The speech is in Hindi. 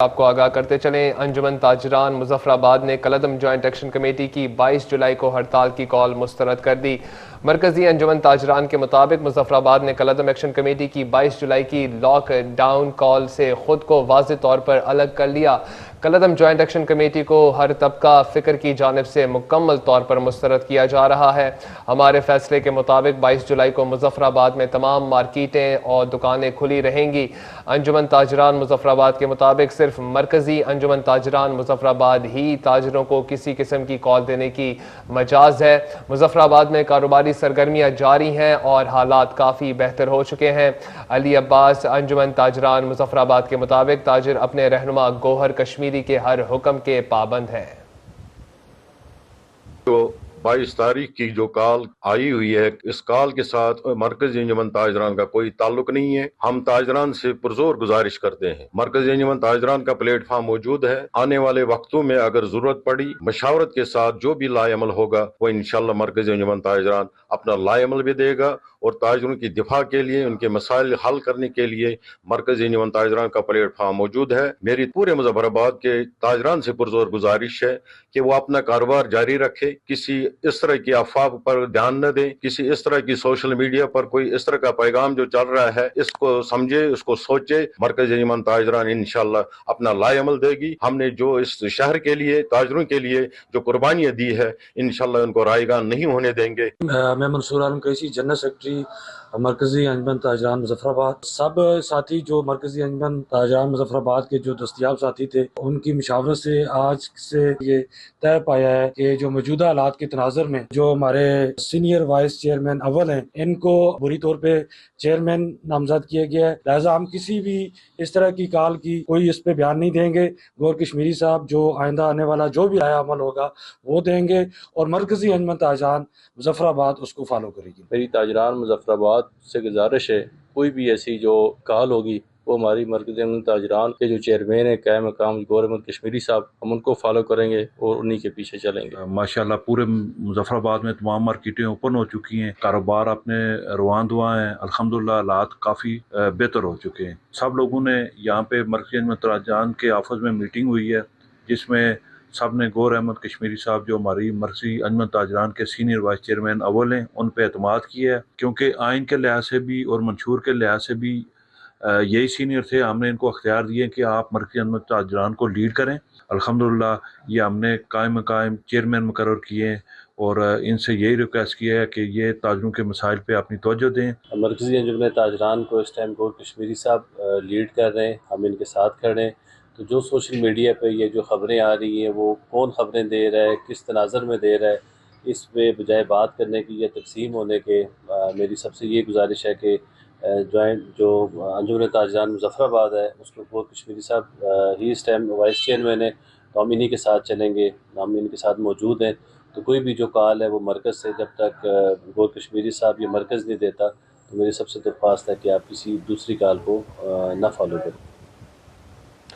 आपको आगाह करते चलें, अंजुमन ताजरान मुजफ्फराबाद ने कलअदम जॉइंट एक्शन कमेटी की 22 जुलाई को हड़ताल की कॉल मुस्तरद कर दी। मरकजी अंजुमन ताजरान के मुताबिक मुजफ्फराबाद ने कलअदम एक्शन कमेटी की 22 जुलाई की लॉकडाउन कॉल से खुद को वाज़ेह तौर पर अलग कर लिया। कलअदम जॉइंट एक्शन कमेटी को हर तबका फ़िक्र की जानिब से मुकम्मल तौर पर मुस्तरद किया जा रहा है। हमारे फैसले के मुताबिक 22 जुलाई को मुजफ्फराबाद में तमाम मार्केटें और दुकानें खुली रहेंगी। अंजुमन ताजरान मुजफ्फराबाद के मुताबिक सिर्फ मरकजी अंजुमन ताजरान मुजफ्फराबाद ही ताजरों को किसी किस्म की कॉल देने की मजाज है। मुजफ्फराबाद में कारोबारी सरगर्मियां जारी हैं और हालात काफ़ी बेहतर हो चुके हैं। अली अब्बास अंजुमन ताजरान मुजफ्फराबाद के मुताबिक ताजिर अपने रहनुमा गौहर कश्मीरी के हर हुक्म के पाबंद हैं। तो 22 तारीख की जो कॉल आई हुई है, इस कॉल के साथ मरकजी अंजुमन ताजरान का कोई ताल्लुक नहीं है। हम ताजरान से पुरजोर गुजारिश करते हैं, मरकजी अंजुमन ताजरान का प्लेटफॉर्म मौजूद है। आने वाले वक्तों में अगर जरूरत पड़ी मशावरत के साथ जो भी लाएमल होगा वो इंशाल्लाह मरकजी अंजुमन ताजरान अपना लाएमल भी देगा और ताजरों की दिफा के लिए, उनके मसाइल हल करने के लिए मरकजी अंजुमन ताजरान का प्लेटफॉर्म मौजूद है। मेरी पूरे मुजफ्फराबाद के ताजरान से पुरजोर गुजारिश है कि वो अपना कारोबार जारी रखे, किसी इस तरह की अफवाह पर ध्यान न दें, किसी इस तरह की सोशल मीडिया पर कोई इस तरह का पैगाम जो चल रहा है इसको समझे, उसको सोचे। मरकजी अंजुमन ताजरान इंशाल्लाह अपना लाएमल देगी। हमने जो इस शहर के लिए, ताजरों के लिए जो कुर्बानियां दी है, इंशाल्लाह उनको रायगान नहीं होने देंगे। मैं मंसूर आलम कैसी, जनरल सेक्रेटरी मरकजी अंजुमन ताजरान मुजफ्फराबाद। सब साथी जो मरकजी अंजुमन ताजरान मुजफ्फराबाद के जो दस्तयाब साथी थे, उनकी मुशावरत से आज से ये तय पाया है कि जो मौजूदा हालात के तनाजर में जो हमारे सीनियर वाइस चेयरमैन अव्वल हैं, इनको बुरी तौर पे चेयरमैन नामजद किया गया है। लिहाजा हम किसी भी इस तरह की कॉल की कोई इस पे बयान नहीं देंगे। गौर कश्मीरी साहब जो आइंदा आने वाला जो भी आया अमल होगा वो देंगे और मरकजी अंजुमन ताजरान मुजफ्फराबाद उसको फॉलो करेगी। मेरी ताजरान मुजफ्फराबाद से गुजारिश है, कोई भी ऐसी जो कॉल होगी वो हमारी मरकज़ी अंजुमन ताजरान के जो चेयरमैन है कायम मकाम गौहर अहमद कश्मीरी साहब, हम उनको फॉलो करेंगे और उन्हीं के पीछे चलेंगे। माशाल्लाह पूरे मुजफ्फराबाद में तमाम मार्केटें ओपन हो चुकी हैं, कारोबार अपने रवान दुआ हैं। अल्हम्दुलिल्लाह हालात काफ़ी बेहतर हो चुके हैं। सब लोगों ने यहाँ पे मरकज़ी अंजुमन ताजरान के ऑफिस में मीटिंग हुई है, जिसमें सब ने गौहर अहमद कश्मीरी साहब जो हमारी मरकज़ी अंजुमन ताजरान के सीनियर वाइस चेयरमैन अव्वल हैं, उन पर एतमाद किया है, क्योंकि आइन के लिहाज से भी और मंशूर के लिहाज से भी यही सीनियर थे। हमने इनको अख्तियार दिए कि आप मरकज़ी अंजुमन ताजरान को लीड करें। अल्हम्दुलिल्लाह ये हमने कायम चेयरमैन मुकर्रर किए हैं और इनसे यही रिक्वेस्ट किया है कि ये ताजरों के मसाइल पे अपनी तवज्जो दें। मरकज़ी अंजुमन ताजरान को इस टाइम गौहर कश्मीरी साहब लीड कर रहे हैं, हम इनके साथ खड़े हैं। तो जो सोशल मीडिया पे ये जो ख़बरें आ रही हैं, वो कौन ख़बरें दे रहा है, किस तनाज़र में दे रहा है, इस पे बजाय बात करने की या तकसीम होने के, मेरी सबसे ये गुजारिश है कि जॉइंट जो अंजुमन ताजरान मुजफ्फराबाद है उसको गौहर कश्मीरी साहब ही इस टाइम वाइस चेयरमैन है, तो हम इन्हीं के साथ चलेंगे, हम इनके साथ मौजूद हैं। तो कोई भी जो कॉल है वो मरकज़ से जब तक गौहर कश्मीरी साहब ये मरकज़ नहीं देता, तो मेरी सबसे दरख्वास्त है कि आप किसी दूसरी कॉल को ना फॉलो करें।